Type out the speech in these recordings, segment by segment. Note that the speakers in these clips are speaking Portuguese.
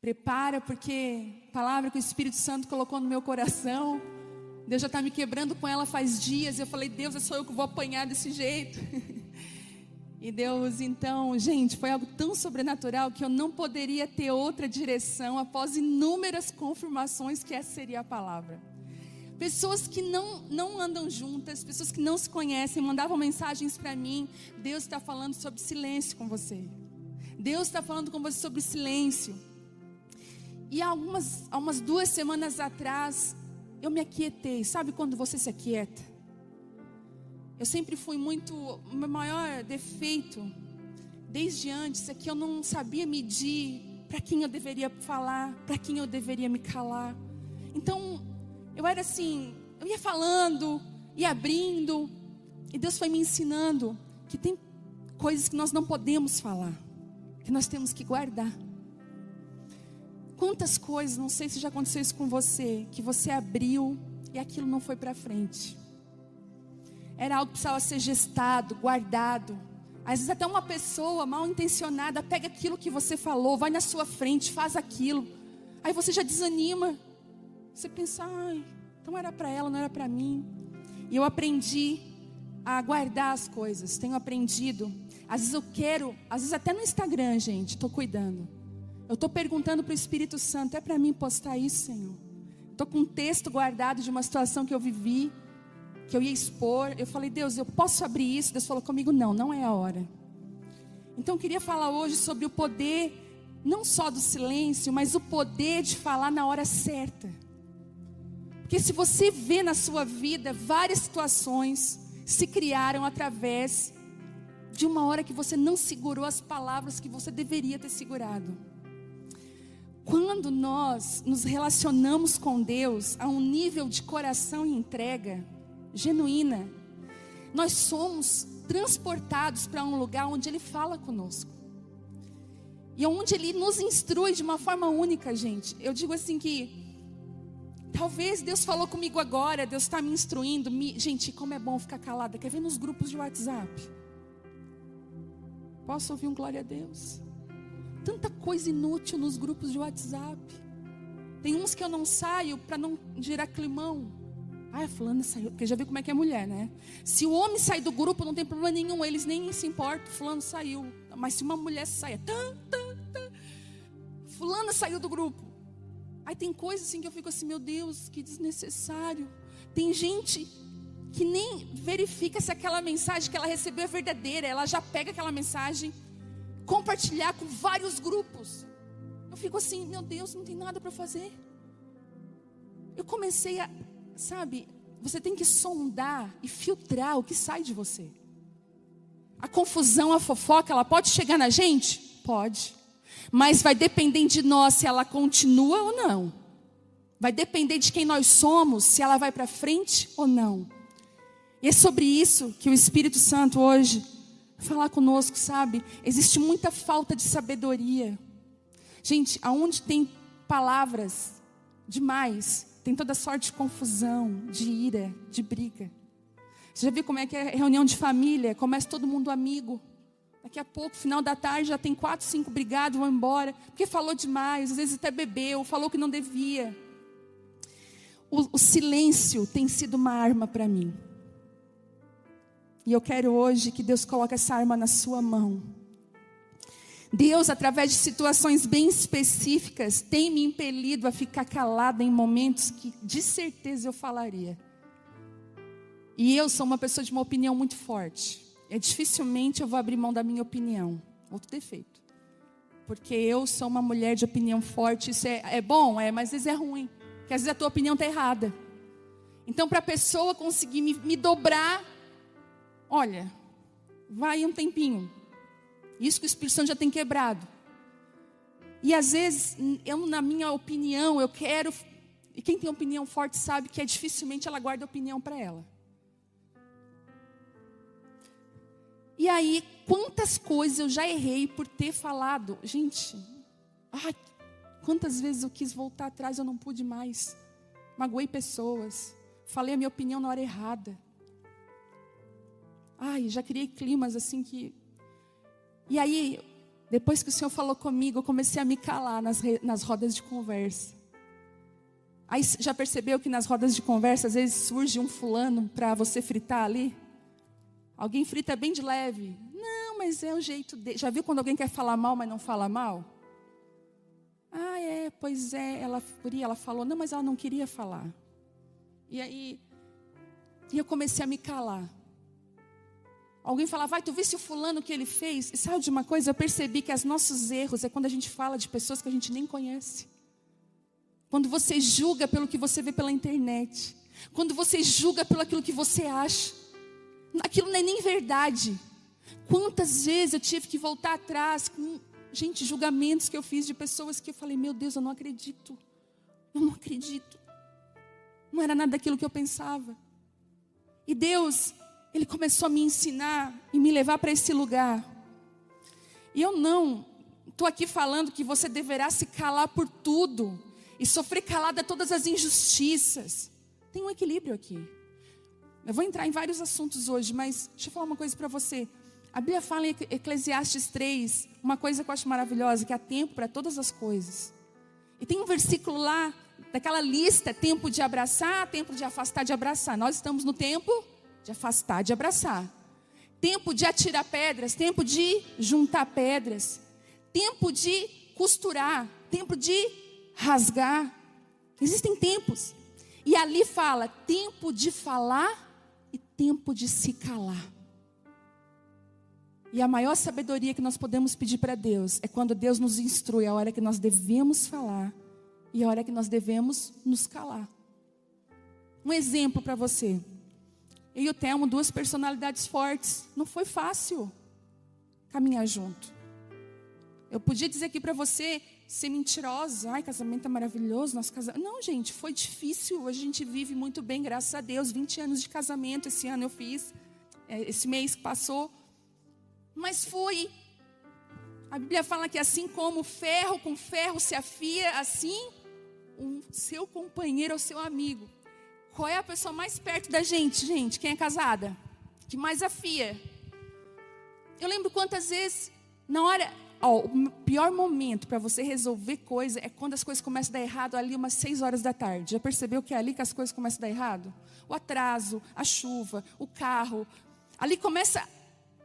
Prepara, porque a palavra que o Espírito Santo colocou no meu coração, Deus já está me quebrando com ela faz dias. Eu falei, Deus, é só eu que vou apanhar desse jeito. E Deus, então, gente, foi algo tão sobrenatural que eu não poderia ter outra direção após inúmeras confirmações que essa seria a palavra. Pessoas que não andam juntas, pessoas que não se conhecem, mandavam mensagens para mim. Deus está falando sobre silêncio com você. Deus está falando com você sobre silêncio. E há umas 2 semanas atrás, eu me aquietei. Sabe quando você se aquieta? Eu sempre fui muito... O meu maior defeito, desde antes, é que eu não sabia medir para quem eu deveria falar, para quem eu deveria me calar. Então, eu era assim, eu ia falando, ia abrindo, e Deus foi me ensinando que tem coisas que nós não podemos falar, que nós temos que guardar. Quantas coisas, não sei se já aconteceu isso com você, que você abriu e aquilo não foi para frente. Era algo que precisava ser gestado, guardado. Às vezes até uma pessoa mal intencionada pega aquilo que você falou, vai na sua frente, faz aquilo. Aí você já desanima. Você pensa, ai, então era para ela, não era para mim. E eu aprendi a guardar as coisas. Tenho aprendido. Às vezes eu quero, às vezes até no Instagram, gente, estou cuidando. Eu estou perguntando para o Espírito Santo, é para mim postar isso, Senhor? Estou com um texto guardado de uma situação que eu vivi, que eu ia expor. Eu falei, Deus, eu posso abrir isso? Deus falou comigo, não é a hora. Então eu queria falar hoje sobre o poder, não só do silêncio, mas o poder de falar na hora certa. Porque se você vê na sua vida, várias situações se criaram através de uma hora que você não segurou as palavras que você deveria ter segurado. Quando nós nos relacionamos com Deus a um nível de coração e entrega genuína, nós somos transportados para um lugar onde Ele fala conosco. E onde Ele nos instrui de uma forma única, gente. Eu digo assim que talvez Deus falou comigo agora, Deus está me instruindo. Gente, como é bom ficar calada. Quer ver nos grupos de WhatsApp? Posso ouvir um glória a Deus? Tanta coisa inútil nos grupos de WhatsApp. Tem uns que eu não saio para não gerar climão. Ah, a fulana saiu, porque já viu como é que é mulher, né? Se o homem sair do grupo, não tem problema nenhum, eles nem se importam, fulano saiu. Mas se uma mulher saia, fulana saiu do grupo. Aí tem coisas assim que eu fico assim, meu Deus, que desnecessário. Tem gente que nem verifica se aquela mensagem que ela recebeu é verdadeira. Ela já pega aquela mensagem, compartilhar com vários grupos. Eu fico assim, meu Deus, não tem nada para fazer. Eu comecei a, sabe, você tem que sondar e filtrar o que sai de você. A confusão, a fofoca, ela pode chegar na gente? Pode. Mas vai depender de nós se ela continua ou não. Vai depender de quem nós somos, se ela vai para frente ou não. E é sobre isso que o Espírito Santo hoje falar conosco, sabe? Existe muita falta de sabedoria. Gente, aonde tem palavras demais, tem toda sorte de confusão, de ira, de briga. Você já viu como é que é reunião de família? Começa todo mundo amigo. Daqui a pouco, final da tarde, já tem 4, 5 brigados, vão embora. Porque falou demais, às vezes até bebeu, falou que não devia. O silêncio tem sido uma arma para mim. E eu quero hoje que Deus coloque essa arma na sua mão. Deus, através de situações bem específicas, tem me impelido a ficar calada em momentos que de certeza eu falaria. E eu sou uma pessoa de uma opinião muito forte. Dificilmente eu vou abrir mão da minha opinião. Outro defeito. Porque eu sou uma mulher de opinião forte. Isso é bom, mas às vezes é ruim. Porque às vezes a tua opinião está errada. Então para a pessoa conseguir me dobrar, olha, vai um tempinho. Isso que o Espírito Santo já tem quebrado. E às vezes, na minha opinião, eu quero... E quem tem opinião forte sabe que dificilmente ela guarda opinião para ela. E aí, quantas coisas eu já errei por ter falado. Gente, quantas vezes eu quis voltar atrás, eu não pude mais. Magoei pessoas. Falei a minha opinião na hora errada. Já criei climas assim que... E aí, Depois que o Senhor falou comigo, eu comecei a me calar nas rodas de conversa. Aí já percebeu que nas rodas de conversa, às vezes surge um fulano para você fritar ali? Alguém frita bem de leve. Não, mas é o jeito dele. Já viu quando alguém quer falar mal, mas não fala mal? Ah, pois é, ela falou, não, mas ela não queria falar. E aí, eu comecei a me calar. Alguém fala, vai, tu visse o fulano que ele fez? E sabe de uma coisa? Eu percebi que os nossos erros é quando a gente fala de pessoas que a gente nem conhece. Quando você julga pelo que você vê pela internet. Quando você julga pelo aquilo que você acha. Aquilo não é nem verdade. Quantas vezes eu tive que voltar atrás com, julgamentos que eu fiz de pessoas que eu falei, meu Deus, eu não acredito. Eu não acredito. Não era nada daquilo que eu pensava. E Deus, Ele começou a me ensinar e me levar para esse lugar. E eu não estou aqui falando que você deverá se calar por tudo e sofrer calada a todas as injustiças. Tem um equilíbrio aqui. Eu vou entrar em vários assuntos hoje, mas deixa eu falar uma coisa para você. A Bíblia fala em Eclesiastes 3, uma coisa que eu acho maravilhosa, que há tempo para todas as coisas. E tem um versículo lá, daquela lista, tempo de abraçar, tempo de afastar, de abraçar. Nós estamos no tempo de afastar, de abraçar. Tempo de atirar pedras, tempo de juntar pedras. Tempo de costurar, tempo de rasgar. Existem tempos. E ali fala, tempo de falar e tempo de se calar. E a maior sabedoria que nós podemos pedir para Deus é quando Deus nos instrui a hora que nós devemos falar e a hora que nós devemos nos calar. Um exemplo para você. Eu e o Telmo, duas personalidades fortes. Não foi fácil caminhar junto. Eu podia dizer aqui para você, ser mentirosa. Ai, casamento é maravilhoso, nosso casamento. Não, gente, foi difícil. Hoje a gente vive muito bem, graças a Deus. 20 anos de casamento, esse ano eu fiz. Esse mês que passou. Mas foi. A Bíblia fala que assim como ferro com ferro se afia, assim o seu companheiro ou seu amigo. Qual é a pessoa mais perto da gente, gente? Quem é casada? Que mais afia. Eu lembro quantas vezes, na hora... o pior momento para você resolver coisa é quando as coisas começam a dar errado ali umas 6 horas da tarde. Já percebeu que é ali que as coisas começam a dar errado? O atraso, a chuva, o carro. Ali começa...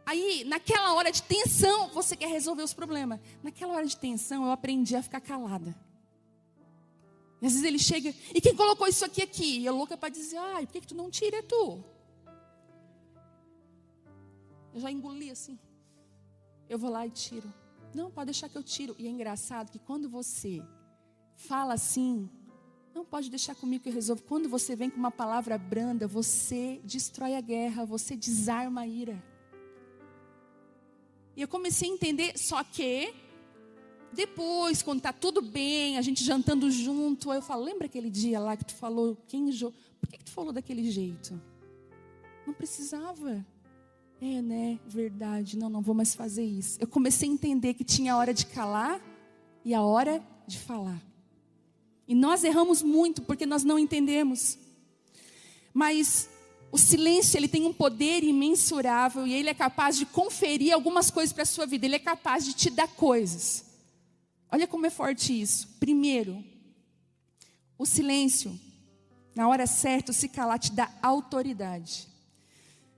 Aí, naquela hora de tensão, você quer resolver os problemas. Naquela hora de tensão, eu aprendi a ficar calada. E às vezes ele chega, e quem colocou isso aqui? E eu louca para dizer, ai, por que tu não tira, tu? Eu já engoli assim. Eu vou lá e tiro. Não, pode deixar que eu tiro. E é engraçado que quando você fala assim, não pode deixar comigo que eu resolvo. Quando você vem com uma palavra branda, você destrói a guerra, você desarma a ira. E eu comecei a entender, só que depois, quando está tudo bem, a gente jantando junto, aí eu falo, lembra aquele dia lá que tu falou, por que tu falou daquele jeito? Não precisava. Né, verdade, não vou mais fazer isso. Eu comecei a entender que tinha a hora de calar e a hora de falar. E nós erramos muito porque nós não entendemos. Mas o silêncio, ele tem um poder imensurável e ele é capaz de conferir algumas coisas para a sua vida. Ele é capaz de te dar coisas. Olha como é forte isso. Primeiro, o silêncio, na hora certa, o se calar te dá autoridade.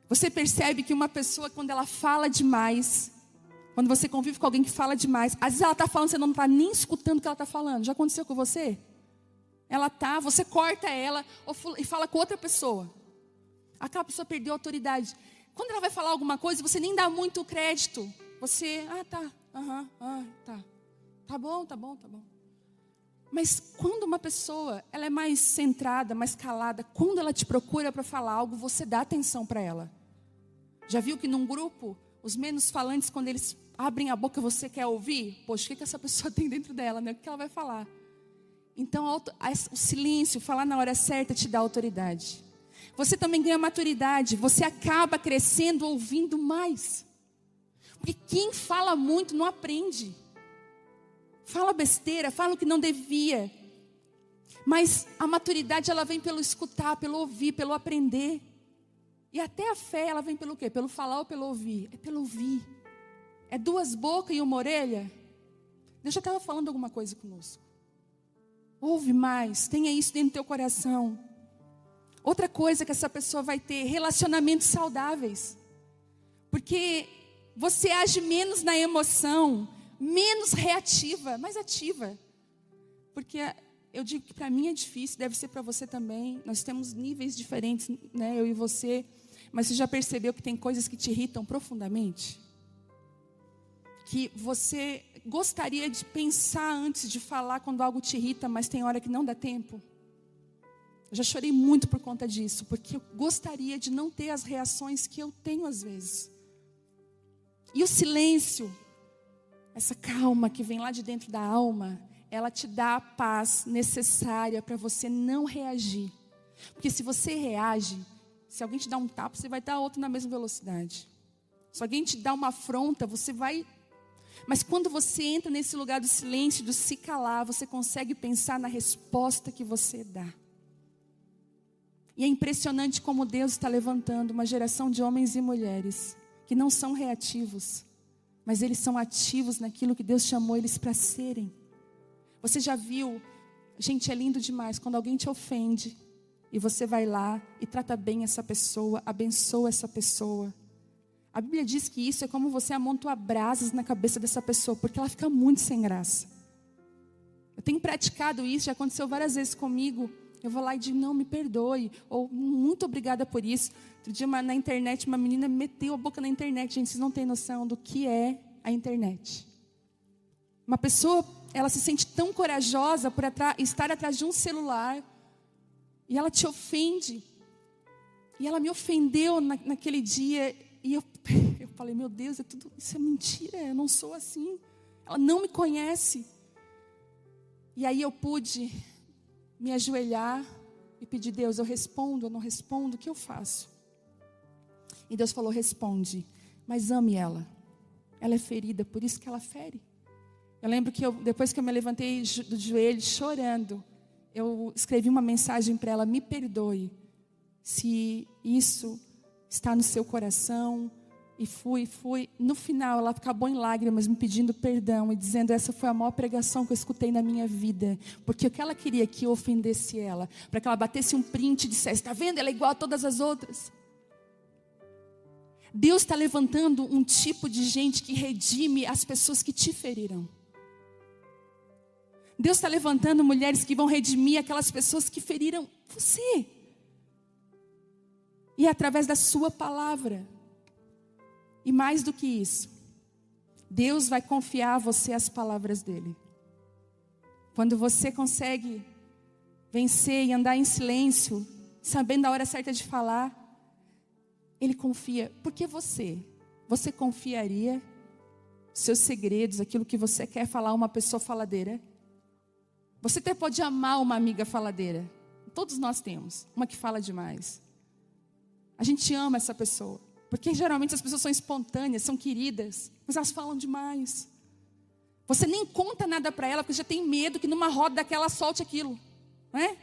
Você percebe que uma pessoa, quando ela fala demais, quando você convive com alguém que fala demais, às vezes ela está falando, você não está nem escutando o que ela está falando. Já aconteceu com você? Você corta ela e fala com outra pessoa. Aquela pessoa perdeu a autoridade. Quando ela vai falar alguma coisa, você nem dá muito crédito. Você, tá. Tá bom. Mas quando uma pessoa, ela é mais centrada, mais calada, quando ela te procura para falar algo, você dá atenção para ela. Já viu que num grupo, os menos falantes, quando eles abrem a boca, você quer ouvir? Poxa, o que essa pessoa tem dentro dela, né? O que ela vai falar? Então, o silêncio, falar na hora certa, te dá autoridade. Você também ganha maturidade, você acaba crescendo ouvindo mais. Porque quem fala muito não aprende. Fala besteira, fala o que não devia. Mas a maturidade, ela vem pelo escutar, pelo ouvir, pelo aprender. E até a fé, ela vem pelo quê? Pelo falar ou pelo ouvir? É pelo ouvir. É 2 bocas e 1 orelha? Deus já estava falando alguma coisa conosco. Ouve mais, tenha isso dentro do teu coração. Outra coisa que essa pessoa vai ter, relacionamentos saudáveis. Porque você age menos na emoção, menos reativa, mais ativa. Porque eu digo que para mim é difícil, deve ser para você também. Nós temos níveis diferentes, né, eu e você. Mas você já percebeu que tem coisas que te irritam profundamente? Que você gostaria de pensar antes de falar quando algo te irrita, mas tem hora que não dá tempo? Eu já chorei muito por conta disso, porque eu gostaria de não ter as reações que eu tenho às vezes. E o silêncio, essa calma que vem lá de dentro da alma, ela te dá a paz necessária para você não reagir. Porque se você reage, se alguém te dá um tapa, você vai dar outro na mesma velocidade. Se alguém te dá uma afronta, você vai... Mas quando você entra nesse lugar do silêncio, do se calar, você consegue pensar na resposta que você dá. E é impressionante como Deus está levantando uma geração de homens e mulheres que não são reativos, mas eles são ativos naquilo que Deus chamou eles para serem. Você já viu, gente, é lindo demais quando alguém te ofende e você vai lá e trata bem essa pessoa, abençoa essa pessoa. A Bíblia diz que isso é como você amontoar brasas na cabeça dessa pessoa, porque ela fica muito sem graça. Eu tenho praticado isso, já aconteceu várias vezes comigo. Eu vou lá e digo, não, me perdoe, ou muito obrigada por isso. Outro dia na internet, uma menina meteu a boca na internet. Gente, vocês não têm noção do que é a internet. Uma pessoa, ela se sente tão corajosa por estar atrás de um celular, e ela te ofende. E ela me ofendeu naquele dia, e eu falei, meu Deus, isso é mentira, eu não sou assim. Ela não me conhece. E aí eu pude me ajoelhar e pedir, Deus, eu respondo, eu não respondo, o que eu faço? E Deus falou, responde, mas ame ela. Ela é ferida, por isso que ela fere. Eu lembro que depois que eu me levantei do joelho, chorando, eu escrevi uma mensagem para ela, me perdoe, se isso está no seu coração. E fui. No final, ela acabou em lágrimas, me pedindo perdão e dizendo, essa foi a maior pregação que eu escutei na minha vida. Porque o que ela queria que eu ofendesse ela, para que ela batesse um print e dissesse, está vendo? Ela é igual a todas as outras. Deus está levantando um tipo de gente que redime as pessoas que te feriram. Deus está levantando mulheres que vão redimir aquelas pessoas que feriram você. E é através da sua palavra. E mais do que isso, Deus vai confiar a você as palavras dele. Quando você consegue vencer e andar em silêncio, sabendo a hora certa de falar, ele confia. Porque você confiaria seus segredos, aquilo que você quer falar a uma pessoa faladeira? Você até pode amar uma amiga faladeira. Todos nós temos uma que fala demais. A gente ama essa pessoa. Porque geralmente as pessoas são espontâneas, são queridas, mas elas falam demais. Você nem conta nada para ela, porque já tem medo que numa roda daquela solte aquilo, não é?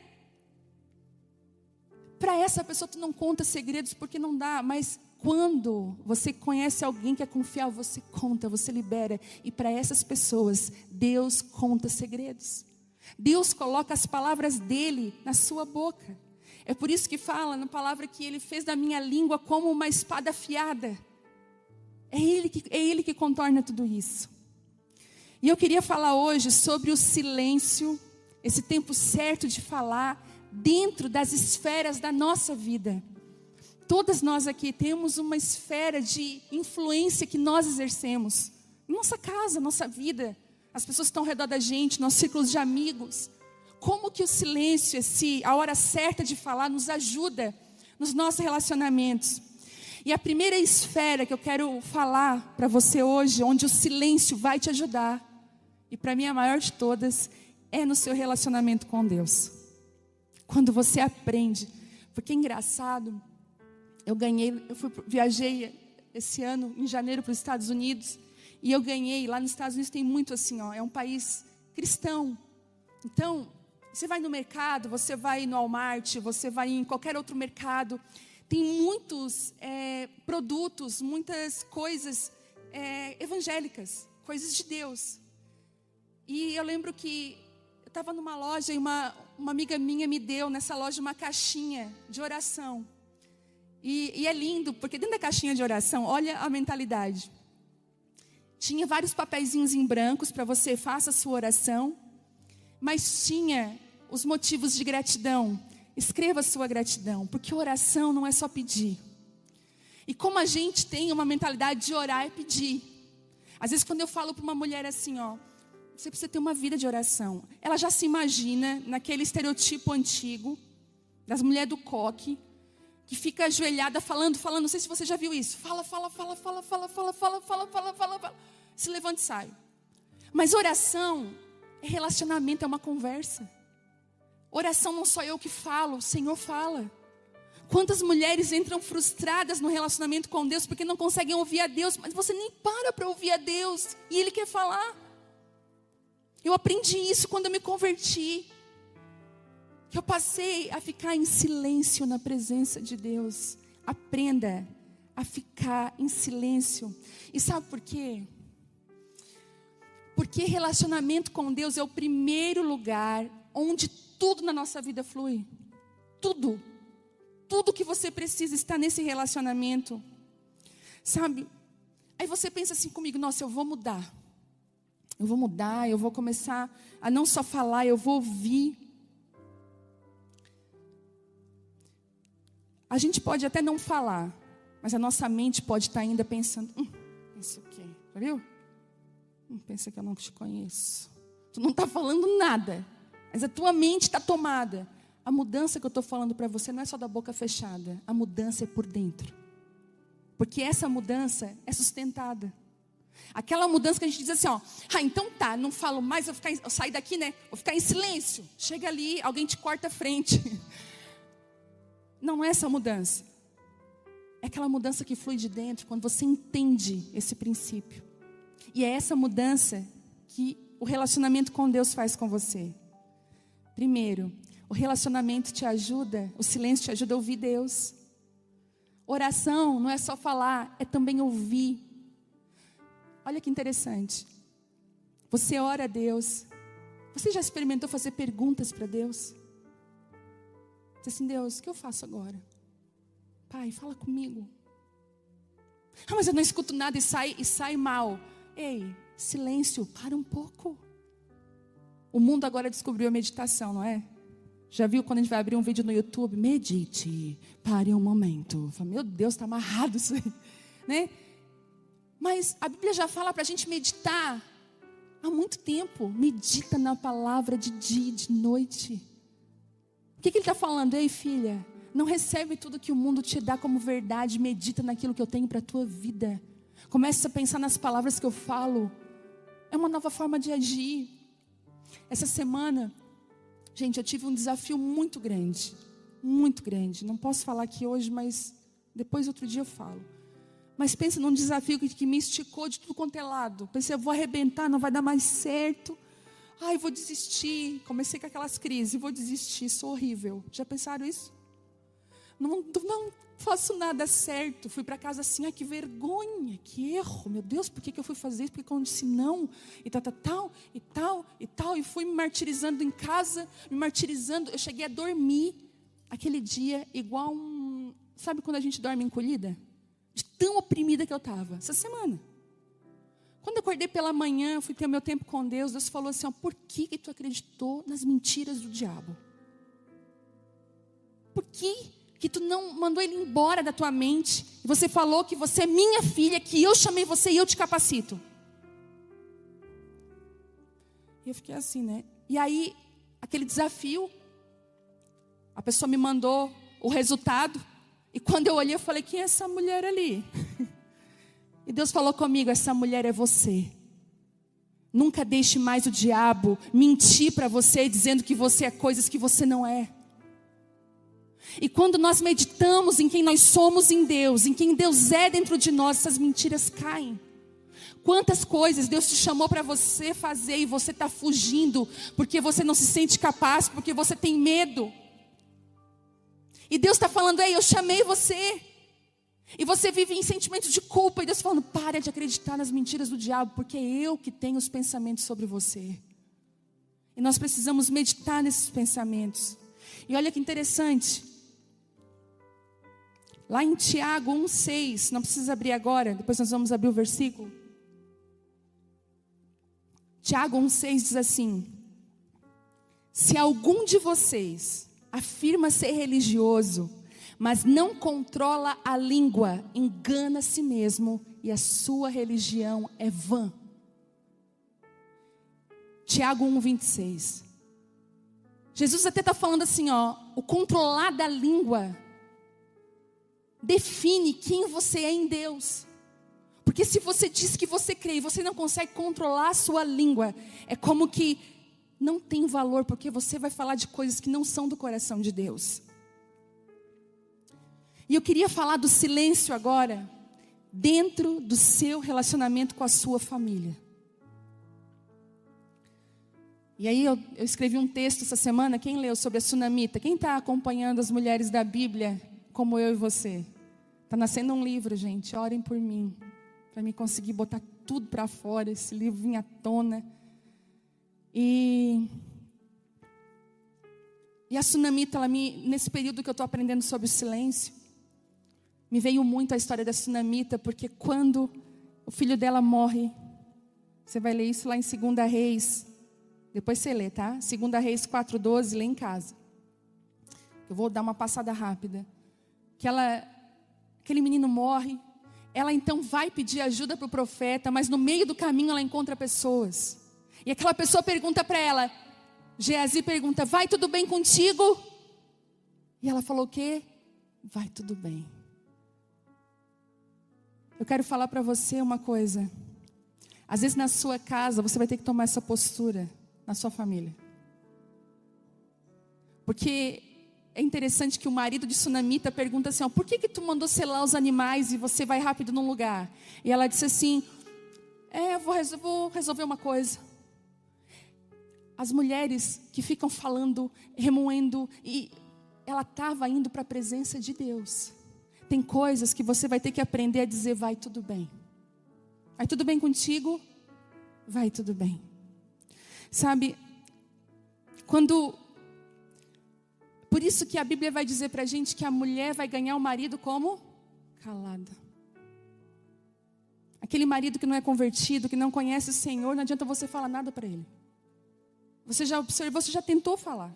Para essa pessoa tu não conta segredos porque não dá, mas quando você conhece alguém que é confiável, você conta, você libera. E para essas pessoas, Deus conta segredos. Deus coloca as palavras dele na sua boca. É por isso que fala na palavra que ele fez da minha língua como uma espada afiada. É ele que contorna tudo isso. E eu queria falar hoje sobre o silêncio, esse tempo certo de falar dentro das esferas da nossa vida. Todas nós aqui temos uma esfera de influência que nós exercemos. Nossa casa, nossa vida, as pessoas que estão ao redor da gente, nossos círculos de amigos. Como que o silêncio, a hora certa de falar, nos ajuda nos nossos relacionamentos. E a primeira esfera que eu quero falar para você hoje, onde o silêncio vai te ajudar, e para mim a maior de todas, é no seu relacionamento com Deus. Quando você aprende, porque é engraçado, viajei esse ano, em janeiro, para os Estados Unidos, e eu ganhei, lá nos Estados Unidos tem muito assim, é um país cristão. Então, você vai no mercado, você vai no Walmart, você vai em qualquer outro mercado, tem muitos produtos, muitas coisas evangélicas, coisas de Deus. E eu lembro que eu estava numa loja e uma amiga minha me deu nessa loja uma caixinha de oração. E é lindo, porque dentro da caixinha de oração, olha a mentalidade. Tinha vários papeizinhos em brancos para você faça a sua oração. Mas tinha os motivos de gratidão. Escreva a sua gratidão, porque oração não é só pedir. E como a gente tem uma mentalidade de orar é pedir. Às vezes quando eu falo para uma mulher assim, ó, você precisa ter uma vida de oração. Ela já se imagina naquele estereotipo antigo das mulheres do coque, que fica ajoelhada falando, não sei se você já viu isso. Fala. Se levanta e sai. Mas oração é relacionamento, é uma conversa. Oração não sou eu que falo, o Senhor fala. Quantas mulheres entram frustradas no relacionamento com Deus porque não conseguem ouvir a Deus, mas você nem para ouvir a Deus e Ele quer falar. Eu aprendi isso quando eu me converti. Que eu passei a ficar em silêncio na presença de Deus. Aprenda a ficar em silêncio. E sabe por quê? Porque relacionamento com Deus é o primeiro lugar onde tudo na nossa vida flui. Tudo. Tudo que você precisa está nesse relacionamento. Sabe? Aí você pensa assim comigo, nossa, eu vou mudar. Eu vou começar a não só falar, eu vou ouvir. A gente pode até não falar, mas a nossa mente pode estar ainda pensando, isso o quê? Já viu? Pensa que eu não te conheço. Tu não está falando nada, mas a tua mente está tomada. A mudança que eu estou falando para você não é só da boca fechada. A mudança é por dentro. Porque essa mudança é sustentada. Aquela mudança que a gente diz assim, ó, então tá, não falo mais, eu saio daqui, né? Vou ficar em silêncio. Chega ali, alguém te corta a frente. Não é essa mudança. É aquela mudança que flui de dentro, quando você entende esse princípio. E é essa mudança que o relacionamento com Deus faz com você. Primeiro, o relacionamento te ajuda, o silêncio te ajuda a ouvir Deus. Oração não é só falar, é também ouvir. Olha que interessante. Você ora a Deus. Você já experimentou fazer perguntas para Deus? Diz assim, Deus, o que eu faço agora? Pai, fala comigo. Mas eu não escuto nada e sai mal. Ei, silêncio, para um pouco. O mundo agora descobriu a meditação, não é? Já viu quando a gente vai abrir um vídeo no YouTube? Medite, pare um momento. Fala, meu Deus, está amarrado isso aí, né? Mas a Bíblia já fala para a gente meditar há muito tempo. Medita na palavra de dia e de noite. O que ele está falando? Ei, filha, não recebe tudo que o mundo te dá como verdade. Medita naquilo que eu tenho para a tua vida. Comece a pensar nas palavras que eu falo. É uma nova forma de agir. Essa semana, gente, eu tive um desafio muito grande. Muito grande. Não posso falar aqui hoje, mas depois outro dia eu falo. Mas pensa num desafio que me esticou de tudo quanto é lado. Pensei, eu vou arrebentar, não vai dar mais certo. Ai, vou desistir. Comecei com aquelas crises, vou desistir, sou horrível. Já pensaram isso? Não faço nada certo. Fui para casa assim, ai que vergonha, que erro. Meu Deus, por que eu fui fazer isso? Por que eu disse não? E tal. E fui me martirizando em casa, me martirizando. Eu cheguei a dormir aquele dia igual sabe quando a gente dorme encolhida? De tão oprimida que eu estava, essa semana. Quando eu acordei pela manhã, fui ter o meu tempo com Deus, Deus falou assim, ó, por que tu acreditou nas mentiras do diabo? Por que tu não mandou ele embora da tua mente? E você falou que você é minha filha, que eu chamei você e eu te capacito. E eu fiquei assim, né? E aí, aquele desafio, a pessoa me mandou o resultado. E quando eu olhei, eu falei, quem é essa mulher ali? E Deus falou comigo, essa mulher é você. Nunca deixe mais o diabo mentir para você, dizendo que você é coisas que você não é. E quando nós meditamos em quem nós somos em Deus, em quem Deus é dentro de nós, essas mentiras caem. Quantas coisas Deus te chamou para você fazer e você está fugindo, porque você não se sente capaz, porque você tem medo. E Deus está falando, ei, eu chamei você. E você vive em sentimentos de culpa. E Deus falando, para de acreditar nas mentiras do diabo, porque é eu que tenho os pensamentos sobre você. E nós precisamos meditar nesses pensamentos. E olha que interessante. Lá em Tiago 1,6, não precisa abrir agora, depois nós vamos abrir o versículo. Tiago 1,6 diz assim: se algum de vocês afirma ser religioso, mas não controla a língua, engana a si mesmo e a sua religião é vã. Tiago 1,26. Jesus até está falando assim, o controlar da língua define quem você é em Deus. Porque se você diz que você crê e você não consegue controlar a sua língua, é como que não tem valor, porque você vai falar de coisas que não são do coração de Deus. E eu queria falar do silêncio agora, dentro do seu relacionamento com a sua família. E aí eu escrevi um texto essa semana, quem leu sobre a Sunamita? Quem está acompanhando as mulheres da Bíblia, como eu e você? Está nascendo um livro, gente, orem por mim, para mim conseguir botar tudo para fora, esse livro vir à tona. E a Sunamita, nesse período que eu estou aprendendo sobre o silêncio, me veio muito a história da Sunamita, porque quando o filho dela morre, você vai ler isso lá em 2 Reis, depois você lê, tá? 2 Reis 4,12, lê em casa. Eu vou dar uma passada rápida. Aquele menino morre, ela então vai pedir ajuda para o profeta, mas no meio do caminho ela encontra pessoas. E aquela pessoa pergunta para ela, Geazi pergunta, vai tudo bem contigo? E ela falou o quê? Vai tudo bem. Eu quero falar para você uma coisa. Às vezes na sua casa você vai ter que tomar essa postura na sua família. Porque é interessante que o marido de Sunamita pergunta assim, por que tu mandou selar os animais e você vai rápido num lugar? E ela disse assim, eu vou resolver uma coisa. As mulheres que ficam falando, remoendo, e ela estava indo para a presença de Deus. Tem coisas que você vai ter que aprender a dizer, vai tudo bem. Vai tudo bem contigo? Vai tudo bem. Sabe, por isso que a Bíblia vai dizer para a gente que a mulher vai ganhar o marido como? Calada. Aquele marido que não é convertido, que não conhece o Senhor, não adianta você falar nada para ele. Você já observou, você já tentou falar.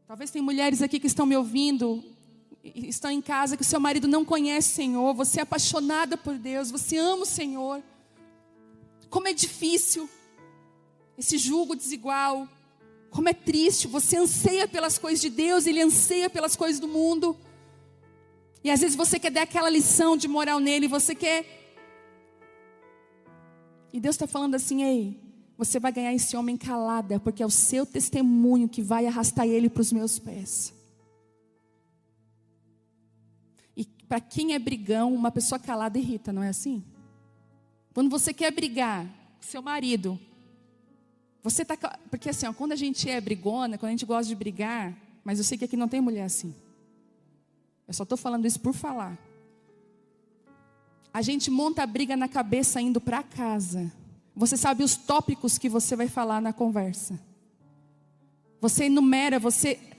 Talvez tem mulheres aqui que estão me ouvindo, estão em casa, que o seu marido não conhece o Senhor, você é apaixonada por Deus, você ama o Senhor. Como é difícil esse jugo desigual, como é triste, você anseia pelas coisas de Deus, ele anseia pelas coisas do mundo. E às vezes você quer dar aquela lição de moral nele, você quer... E Deus está falando assim, ei, você vai ganhar esse homem calada, porque é o seu testemunho que vai arrastar ele para os meus pés. E para quem é brigão, uma pessoa calada irrita, não é assim? Quando você quer brigar com seu marido, você tá... Porque assim, quando a gente é brigona, quando a gente gosta de brigar, mas eu sei que aqui não tem mulher assim. Eu só estou falando isso por falar. A gente monta a briga na cabeça indo para casa. Você sabe os tópicos que você vai falar na conversa. Você enumera,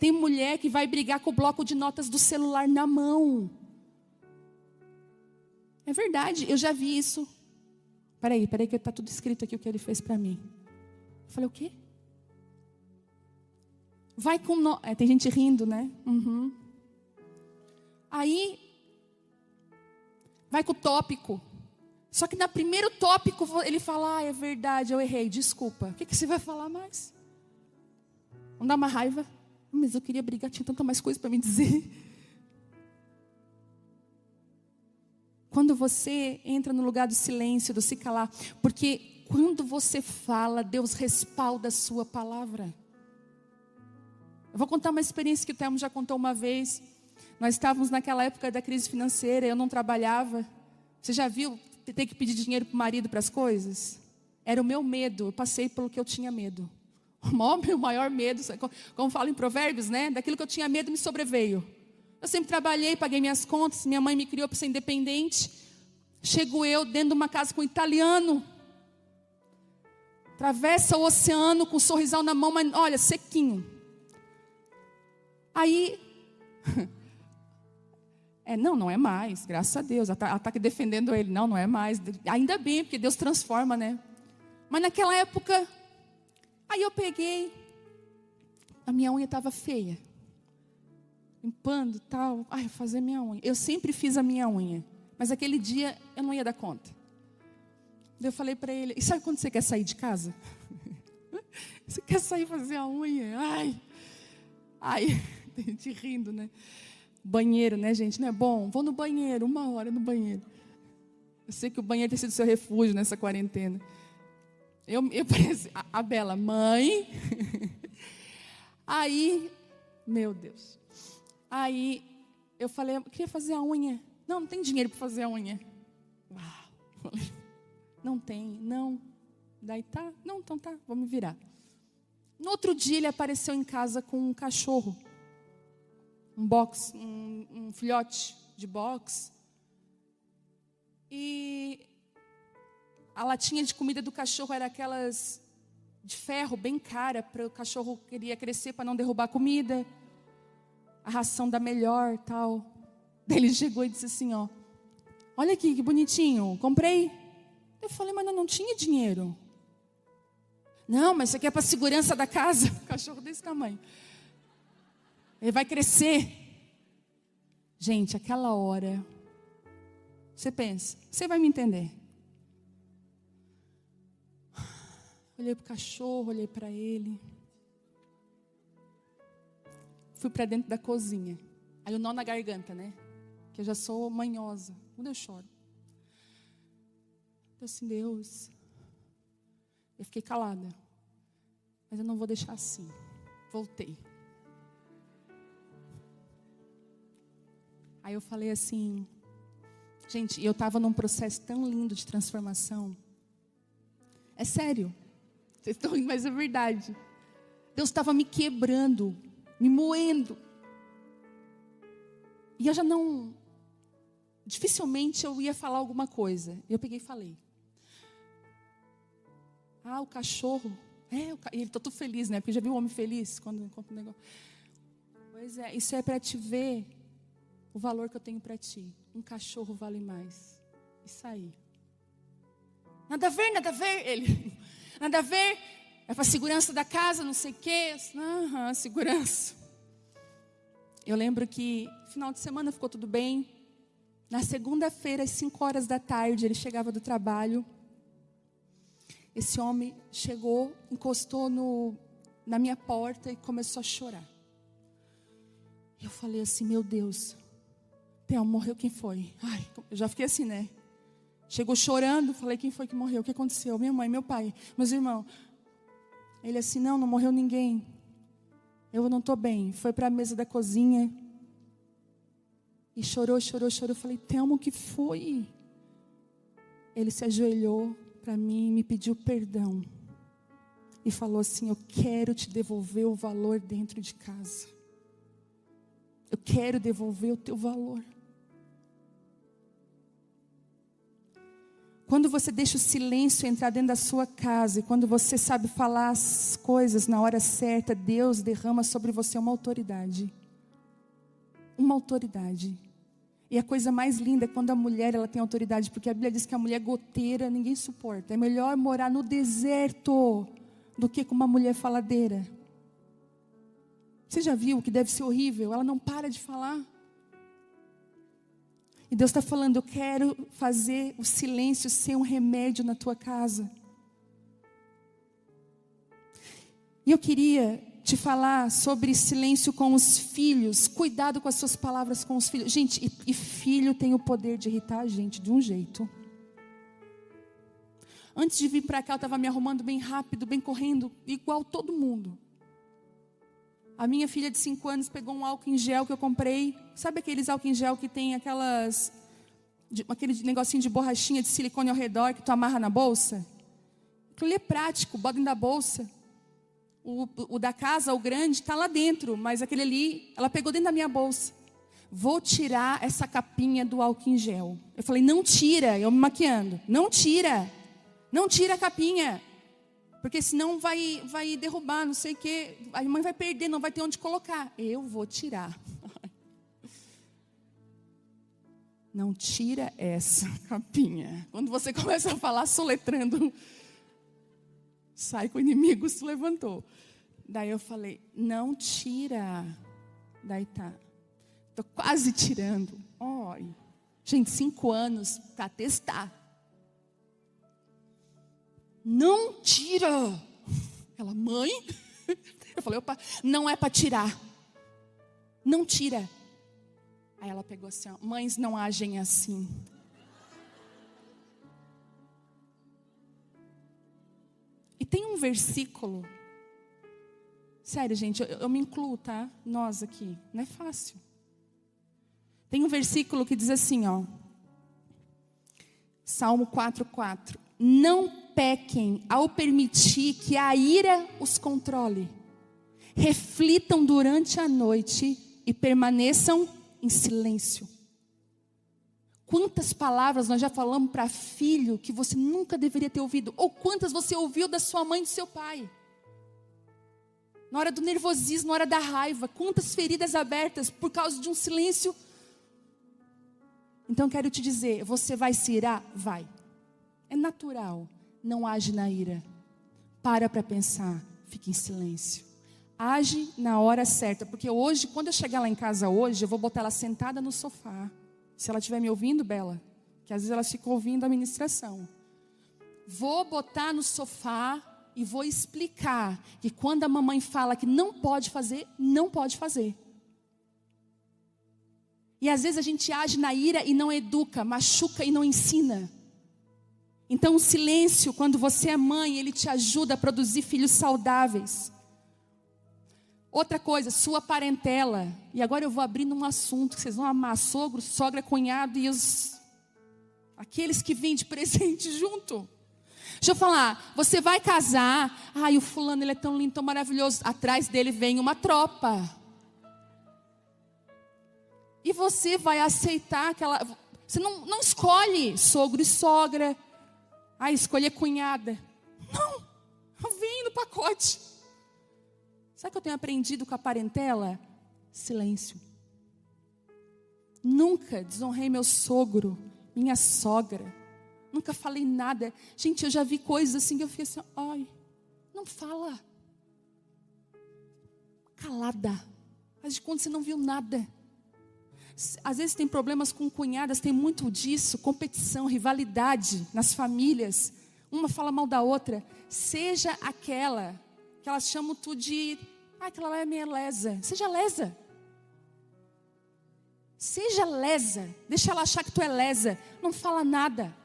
tem mulher que vai brigar com o bloco de notas do celular na mão. É verdade, eu já vi isso. Peraí, que está tudo escrito aqui o que ele fez para mim. Eu falei, o quê? Vai com... tem gente rindo, né? Uhum. Aí, vai com o tópico. Só que no primeiro tópico, ele fala, é verdade, eu errei, desculpa. O que você vai falar mais? Não dá uma raiva? Mas eu queria brigar, tinha tanta mais coisa para me dizer. Quando você entra no lugar do silêncio, do se calar, porque quando você fala, Deus respalda a sua palavra. Eu vou contar uma experiência que o Telmo já contou uma vez. Nós estávamos naquela época da crise financeira, eu não trabalhava. Você já viu ter que pedir dinheiro para o marido para as coisas? Era o meu medo, eu passei pelo que eu tinha medo. O maior medo, como fala em Provérbios, né? Daquilo que eu tinha medo me sobreveio. Eu sempre trabalhei, paguei minhas contas, minha mãe me criou para ser independente. Chego eu dentro de uma casa com um italiano. Atravessa o oceano com um sorrisal na mão, mas olha, sequinho. Aí, não é mais, graças a Deus. Ela está aqui defendendo ele. Não é mais. Ainda bem, porque Deus transforma, né? Mas naquela época, aí eu peguei, a minha unha estava feia. Limpando e tal. Ai, fazer minha unha. Eu sempre fiz a minha unha. Mas aquele dia eu não ia dar conta. Daí eu falei para ele, e sabe quando você quer sair de casa? Você quer sair fazer a unha? Ai, tem gente rindo, né? Banheiro, né, gente? Não é bom? Vou no banheiro, 1 hora no banheiro. Eu sei que o banheiro tem sido seu refúgio nessa quarentena. Eu parecia, a Bela, mãe. Aí, meu Deus. Aí, eu falei, eu queria fazer a unha. Não tem dinheiro para fazer a unha. Uau. Não tem, não. Daí tá, não, então tá, vou me virar. No outro dia ele apareceu em casa com um cachorro. Um box, um filhote de box. E a latinha de comida do cachorro era aquelas de ferro, bem cara, para o cachorro queria crescer para não derrubar a comida. A ração da melhor, tal. Daí ele chegou e disse assim, ó, olha aqui que bonitinho, comprei. Eu falei, mas não tinha dinheiro. Não, mas isso aqui é para a segurança da casa. Cachorro desse tamanho. Ele vai crescer. Gente, aquela hora, você pensa, você vai me entender. Olhei para o cachorro, olhei para ele. Fui para dentro da cozinha. Aí o nó na garganta, né? Que eu já sou manhosa. Quando eu choro. Eu assim, Deus. Eu fiquei calada. Mas eu não vou deixar assim. Voltei. Aí eu falei assim, gente, eu estava num processo tão lindo de transformação. É sério. Vocês estão rindo, mas é verdade. Deus estava me quebrando, me moendo. E eu já não... Dificilmente eu ia falar alguma coisa. Eu peguei e falei. O cachorro. Ele está todo feliz, né? Porque já viu um homem feliz quando compra um negócio. Pois é, isso é para te ver o valor que eu tenho para ti. Um cachorro vale mais. Isso aí. Nada a ver, ele. Nada a ver. É para a segurança da casa, não sei o quê. Segurança. Eu lembro que final de semana ficou tudo bem. Na segunda-feira, às 5 da tarde, ele chegava do trabalho. Esse homem chegou, encostou na minha porta e começou a chorar. Eu falei assim, meu Deus, Theo, morreu quem foi? Eu já fiquei assim, né? Chegou chorando, falei, quem foi que morreu? O que aconteceu? Minha mãe, meu pai, meus irmãos. Ele assim, não morreu ninguém. Eu não estou bem. Foi para a mesa da cozinha. E chorou. Eu falei, Thelma, o que foi? Ele se ajoelhou para mim, me pediu perdão. E falou assim, eu quero te devolver o valor dentro de casa. Eu quero devolver o teu valor. Quando você deixa o silêncio entrar dentro da sua casa, e quando você sabe falar as coisas na hora certa, Deus derrama sobre você uma autoridade. Uma autoridade. E a coisa mais linda é quando a mulher ela tem autoridade, porque a Bíblia diz que a mulher goteira ninguém suporta. É melhor morar no deserto do que com uma mulher faladeira. Você já viu que deve ser horrível? Ela não para de falar. E Deus está falando, eu quero fazer o silêncio ser um remédio na tua casa. E eu queria te falar sobre silêncio com os filhos. Cuidado com as suas palavras com os filhos. Gente, e filho tem o poder de irritar a gente de um jeito. Antes de vir para cá, eu estava me arrumando bem rápido, bem correndo, igual todo mundo. A minha filha de 5 anos pegou um álcool em gel que eu comprei. Sabe aqueles álcool em gel que tem aquele negocinho de borrachinha de silicone ao redor que tu amarra na bolsa? Aquilo ali é prático, bota dentro da bolsa. O da casa, o grande, está lá dentro. Mas aquele ali, ela pegou dentro da minha bolsa. vou tirar essa capinha do álcool em gel. Eu falei, não tira, eu me maquiando. Não tira a capinha. Porque senão vai derrubar, não sei o quê. A mãe vai perder, não vai ter onde colocar. Eu vou tirar. Não tira essa capinha. Quando você começa a falar soletrando, sai que o inimigo se levantou. Daí eu falei, não tira. Daí tá. Tô quase tirando. Olha, gente, 5 anos para testar. Não tira. Ela, mãe? Eu falei, opa, não é para tirar. Não tira. Aí ela pegou assim, ó, mães não agem assim. E tem um versículo, sério gente, eu me incluo, tá? Nós aqui, não é fácil. Tem um versículo que diz assim, ó, Salmo 4:4. Não pequem ao permitir que a ira os controle. Reflitam durante a noite e permaneçam em silêncio. Quantas palavras nós já falamos para filho que você nunca deveria ter ouvido? Ou quantas você ouviu da sua mãe e do seu pai? Na hora do nervosismo, na hora da raiva. Quantas feridas abertas por causa de um silêncio. Então quero te dizer, você vai se irar? Vai. É natural. Não age na ira. Para pensar. Fique em silêncio. Age na hora certa. Porque hoje, quando eu chegar lá em casa hoje, eu vou botar ela sentada no sofá. Se ela estiver me ouvindo, Bela, que às vezes ela fica ouvindo a ministração. Vou botar no sofá e vou explicar que quando a mamãe fala que não pode fazer, não pode fazer. E às vezes a gente age na ira e não educa, machuca e não ensina. Então o silêncio, quando você é mãe, ele te ajuda a produzir filhos saudáveis. Outra coisa, sua parentela. E agora eu vou abrindo um assunto que vocês vão amar: sogro, sogra, cunhado e aqueles que vêm de presente junto. Deixa eu falar, você vai casar, ai, o fulano ele é tão lindo, tão maravilhoso. Atrás dele vem uma tropa. E você vai aceitar aquela... Você não escolhe sogro e sogra. Ah, escolher cunhada. Não, vem no pacote. Sabe o que eu tenho aprendido com a parentela? Silêncio. Nunca desonrei meu sogro, minha sogra. Nunca falei nada. Gente, eu já vi coisas assim que eu fiquei assim, ai, não fala. Calada. Mas de quando você não viu nada. Às vezes tem problemas com cunhadas, tem muito disso, competição, rivalidade nas famílias. Uma fala mal da outra. Seja aquela que elas chamam tu de, aquela lá é minha lesa. Seja lesa. Seja lesa. Deixa ela achar que tu é lesa. Não fala nada.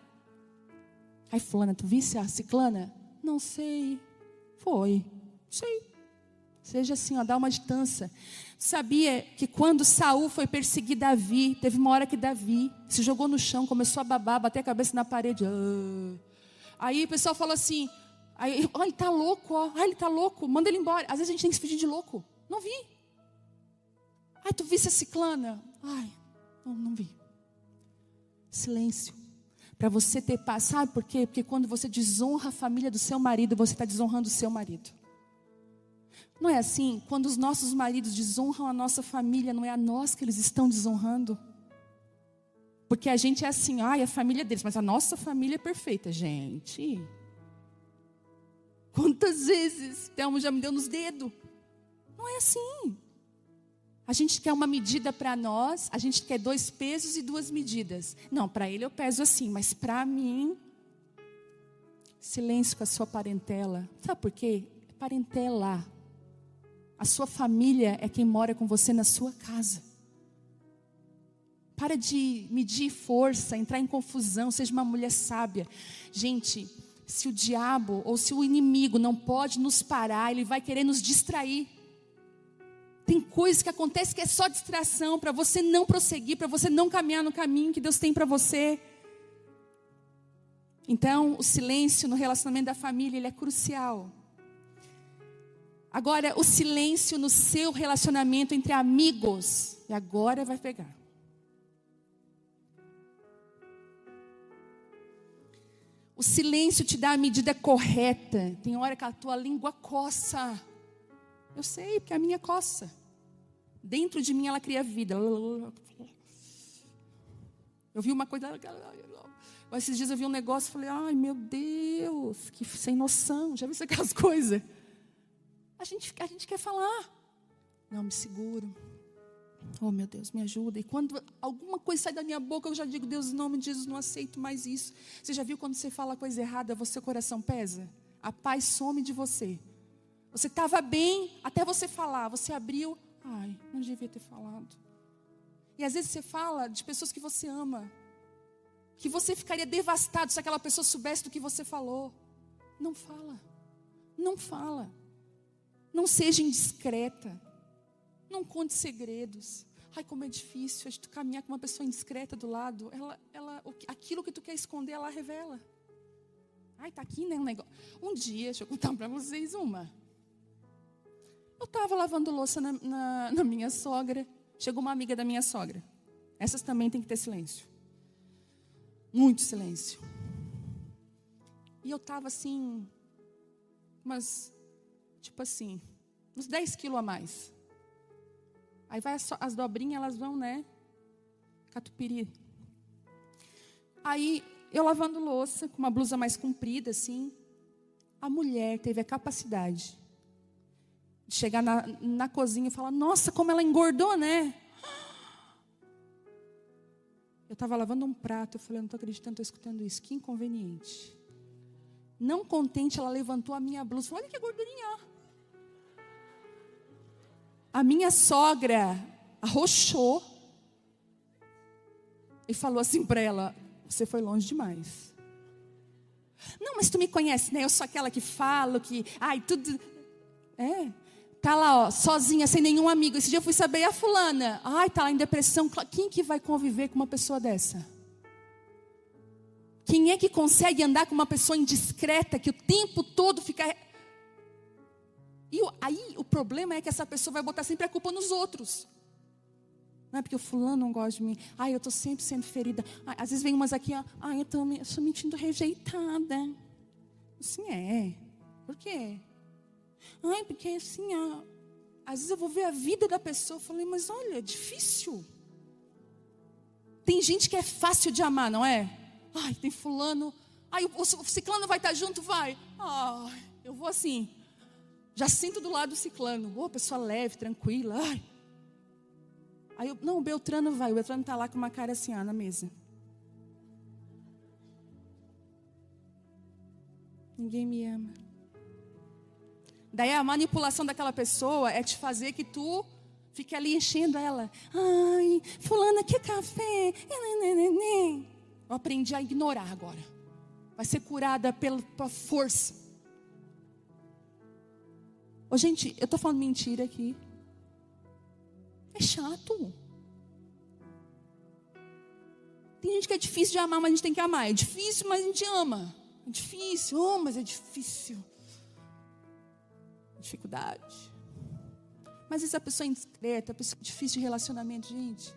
Ai, fulana, tu visse a ciclana? Não sei. Foi. Sei. Seja assim, ó, dá uma distância. Sabia que quando Saul foi perseguir Davi, teve uma hora que Davi se jogou no chão, começou a babar, bater a cabeça na parede. Aí o pessoal falou assim, ele tá louco, ó. Ele tá louco, manda ele embora. Às vezes a gente tem que se fingir de louco. Não vi. Ai, tu visse a ciclana? Ai, não vi. Silêncio. Para você ter paz. Sabe por quê? Porque quando você desonra a família do seu marido, você está desonrando o seu marido. Não é assim? Quando os nossos maridos desonram a nossa família, não é a nós que eles estão desonrando? Porque a gente é assim, a família deles, mas a nossa família é perfeita. Gente, quantas vezes Thelma já me deu nos dedos? Não é assim. A gente quer uma medida para nós, a gente quer 2 pesos e 2 medidas. Não, para ele eu peso assim, mas para mim... Silêncio com a sua parentela. Sabe por quê? É parentela. A sua família é quem mora com você na sua casa. Para de medir força, entrar em confusão, seja uma mulher sábia. Gente, se o diabo ou se o inimigo não pode nos parar, ele vai querer nos distrair. Tem coisas que acontecem que é só distração, para você não prosseguir, para você não caminhar no caminho que Deus tem para você. Então, o silêncio no relacionamento da família, ele é crucial. Agora, o silêncio no seu relacionamento entre amigos. E agora vai pegar. O silêncio te dá a medida correta. Tem hora que a tua língua coça. Eu sei, porque a minha coça. Dentro de mim ela cria vida. Eu vi uma coisa... Esses dias eu vi um negócio e falei, ai meu Deus, que sem noção. Já viu aquelas coisas? A gente quer falar. Não, me seguro. Oh meu Deus, me ajuda. E quando alguma coisa sai da minha boca, eu já digo, Deus, em nome de Jesus, não aceito mais isso. Você já viu quando você fala coisa errada, seu coração pesa? A paz some de você. Você estava bem até você falar. Você abriu, ai, não devia ter falado. E às vezes você fala de pessoas que você ama, que você ficaria devastado se aquela pessoa soubesse do que você falou. Não fala. Não fala. Não seja indiscreta. Não conte segredos. Ai, como é difícil a gente caminhar com uma pessoa indiscreta do lado. Aquilo que tu quer esconder, ela revela. Ai, tá aqui, né, um negócio. Um dia, deixa eu contar para vocês uma. Eu estava lavando louça na minha sogra. Chegou uma amiga da minha sogra. Essas também tem que ter silêncio. Muito silêncio. E eu estava assim, tipo assim, uns 10 quilos a mais. Aí vai as dobrinhas, elas vão, né? Catupiry. Aí, eu lavando louça, com uma blusa mais comprida, assim. A mulher teve a capacidade de chegar na cozinha e falar, nossa, como ela engordou, né? Eu estava lavando um prato, eu falei, eu não estou acreditando, estou escutando isso. Que inconveniente. Não contente, ela levantou a minha blusa e falou, olha que gordurinha. A minha sogra arrochou e falou assim para ela, você foi longe demais. Não, mas tu me conhece, né? Eu sou aquela que falo, que... Ai, tudo... Tá lá, ó, sozinha, sem nenhum amigo. Esse dia eu fui saber, a fulana. Ai, tá lá em depressão. Quem que vai conviver com uma pessoa dessa? Quem é que consegue andar com uma pessoa indiscreta, que o tempo todo fica... E aí o problema é que essa pessoa vai botar sempre a culpa nos outros. Não é porque o fulano não gosta de mim. Ai, eu estou sempre sendo ferida. Ai, às vezes vem umas aqui, ó. Ai, eu estou me sentindo rejeitada. Assim é. Por quê? Ai, porque assim, ó. Às vezes eu vou ver a vida da pessoa. Eu falei, mas olha, é difícil. Tem gente que é fácil de amar, não é? Ai, tem fulano. Ai, o ciclano vai estar junto? Vai. Ai, eu vou assim. Já sinto do lado do ciclano. Boa, pessoa leve, tranquila. Ai. Aí não, o Beltrano vai. O Beltrano está lá com uma cara assim, ó, na mesa. Ninguém me ama. Daí a manipulação daquela pessoa é te fazer que tu fique ali enchendo ela. Ai, fulana, quer café? Eu aprendi a ignorar agora. Vai ser curada pela força. Ô, gente, eu estou falando mentira aqui. É chato. Tem gente que é difícil de amar, mas a gente tem que amar. É difícil, mas a gente ama. É difícil, mas é difícil. Dificuldade. Mas essa pessoa é indiscreta, a pessoa é difícil de relacionamento, gente.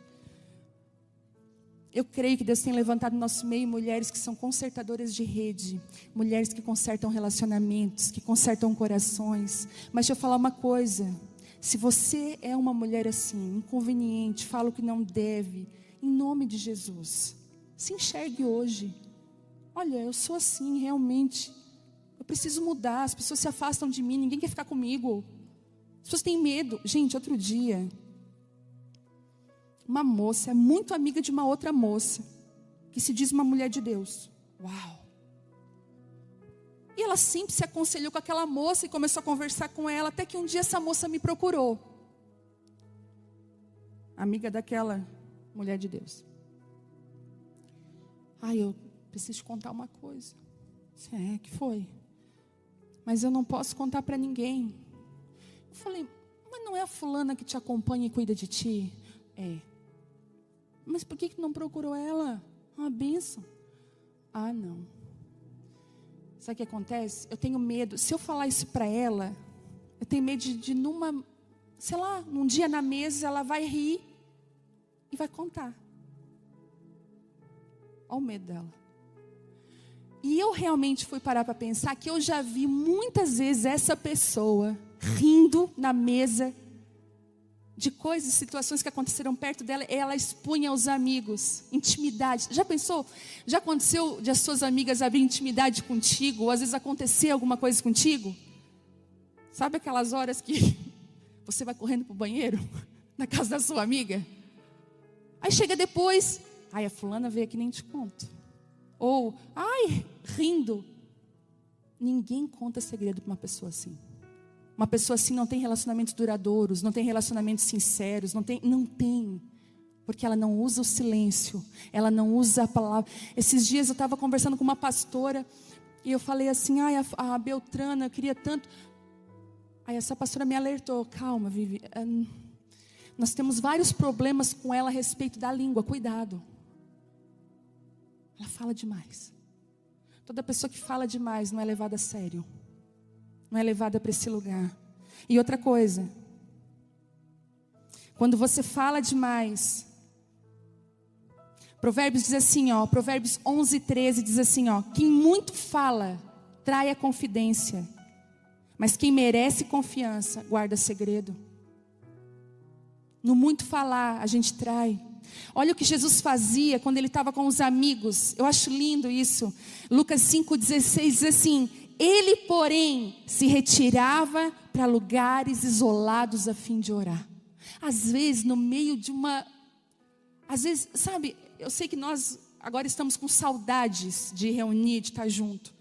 Eu creio que Deus tem levantado no nosso meio mulheres que são consertadoras de rede. Mulheres que consertam relacionamentos, que consertam corações. Mas deixa eu falar uma coisa. Se você é uma mulher assim, inconveniente, fala o que não deve, em nome de Jesus, se enxergue hoje. Olha, eu sou assim, realmente. Eu preciso mudar, as pessoas se afastam de mim, ninguém quer ficar comigo. As pessoas têm medo. Gente, outro dia... Uma moça é muito amiga de uma outra moça, que se diz uma mulher de Deus. Uau! E ela sempre se aconselhou com aquela moça e começou a conversar com ela, até que um dia essa moça me procurou. Amiga daquela mulher de Deus. Ai, eu preciso te contar uma coisa. Que foi? Mas eu não posso contar para ninguém. Eu falei, mas não é a fulana que te acompanha e cuida de ti? É. Mas por que não procurou ela? Uma bênção. Ah, não. Sabe o que acontece? Eu tenho medo. Se eu falar isso para ela, eu tenho medo de numa, sei lá, num dia na mesa ela vai rir e vai contar. Olha o medo dela. E eu realmente fui parar para pensar que eu já vi muitas vezes essa pessoa rindo na mesa de coisas, situações que aconteceram perto dela, ela expunha aos amigos, intimidade. Já pensou? Já aconteceu de as suas amigas abrir intimidade contigo, ou às vezes acontecer alguma coisa contigo? Sabe aquelas horas que você vai correndo para o banheiro, na casa da sua amiga? Aí chega depois, ai, a fulana veio aqui, nem te conto. Ou, ai, rindo. Ninguém conta segredo para uma pessoa assim. Uma pessoa assim não tem relacionamentos duradouros, não tem relacionamentos sinceros, não tem. Porque ela não usa o silêncio, ela não usa a palavra. Esses dias eu estava conversando com uma pastora, e eu falei assim, ai, a Beltrana, eu queria tanto. Aí essa pastora me alertou, calma, Vivi, nós temos vários problemas com ela a respeito da língua, cuidado. Ela fala demais. Toda pessoa que fala demais não é levada a sério. Não é levada para esse lugar. E outra coisa, quando você fala demais, Provérbios diz assim, ó, Provérbios 11:13 diz assim, ó, quem muito fala, trai a confidência, mas quem merece confiança, guarda segredo. No muito falar, a gente trai. Olha o que Jesus fazia quando ele estava com os amigos. Eu acho lindo isso. Lucas 5:16 diz assim, ele, porém, se retirava para lugares isolados a fim de orar. Às vezes, no meio de uma... Às vezes, sabe, eu sei que nós agora estamos com saudades de reunir, de estar junto.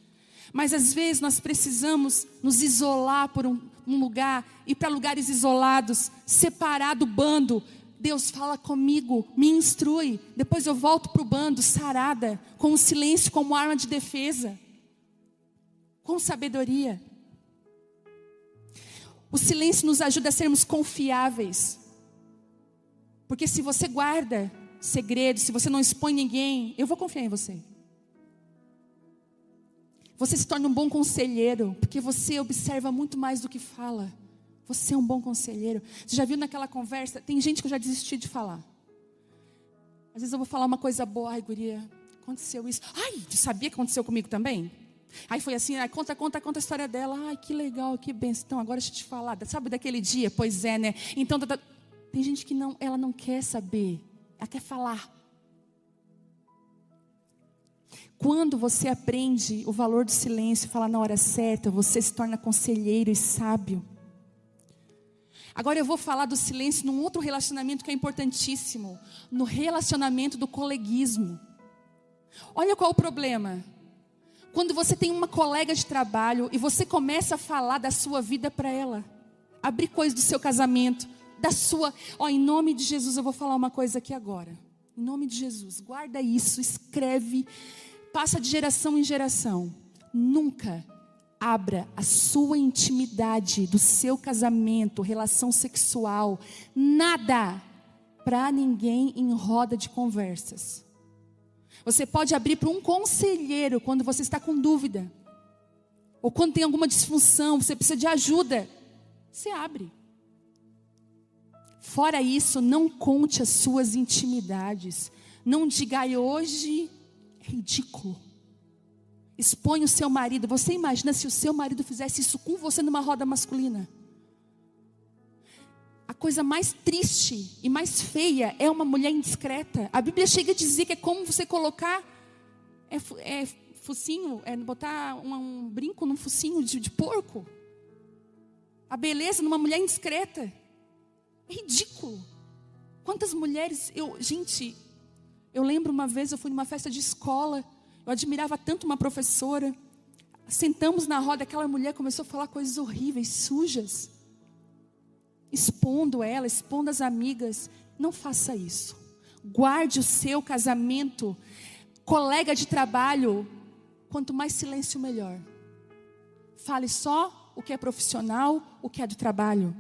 Mas às vezes nós precisamos nos isolar por um lugar, ir para lugares isolados, separar do bando. Deus fala comigo, me instrui. Depois eu volto para o bando, sarada, com o silêncio como arma de defesa. Com sabedoria. O silêncio nos ajuda a sermos confiáveis. Porque se você guarda segredos, se você não expõe ninguém, eu vou confiar em você. Você se torna um bom conselheiro, porque você observa muito mais do que fala. Você é um bom conselheiro. Você já viu naquela conversa? Tem gente que eu já desisti de falar. Às vezes eu vou falar uma coisa boa, ai, guria, aconteceu isso. Ai, tu sabia que aconteceu comigo também? Aí foi assim, conta a história dela. Ai, que legal, que benção. Então agora deixa eu te falar, sabe daquele dia? Pois é, né? Então, tem gente que não, ela não quer saber, ela quer falar. Quando você aprende o valor do silêncio, fala na hora certa, você se torna conselheiro e sábio. Agora eu vou falar do silêncio num outro relacionamento que é importantíssimo, no relacionamento do coleguismo. Olha qual o problema. Quando você tem uma colega de trabalho e você começa a falar da sua vida para ela, abrir coisas do seu casamento, da sua... em nome de Jesus eu vou falar uma coisa aqui agora. Em nome de Jesus, guarda isso, escreve, passa de geração em geração. Nunca abra a sua intimidade do seu casamento, relação sexual, nada para ninguém em roda de conversas. Você pode abrir para um conselheiro quando você está com dúvida. Ou quando tem alguma disfunção, você precisa de ajuda. Você abre. Fora isso, não conte as suas intimidades. Não diga, hoje é ridículo. Expõe o seu marido. Você imagina se o seu marido fizesse isso com você numa roda masculina? A coisa mais triste e mais feia é uma mulher indiscreta. A Bíblia chega a dizer que é como você colocar focinho, botar um brinco num focinho de porco. A beleza numa mulher indiscreta. É ridículo. Quantas mulheres... Eu lembro uma vez, eu fui numa festa de escola. Eu admirava tanto uma professora. Sentamos na roda, aquela mulher começou a falar coisas horríveis, sujas. Expondo ela, expondo as amigas. Não faça isso. Guarde o seu casamento. Colega de trabalho, quanto mais silêncio, melhor. Fale só o que é profissional, o que é do trabalho.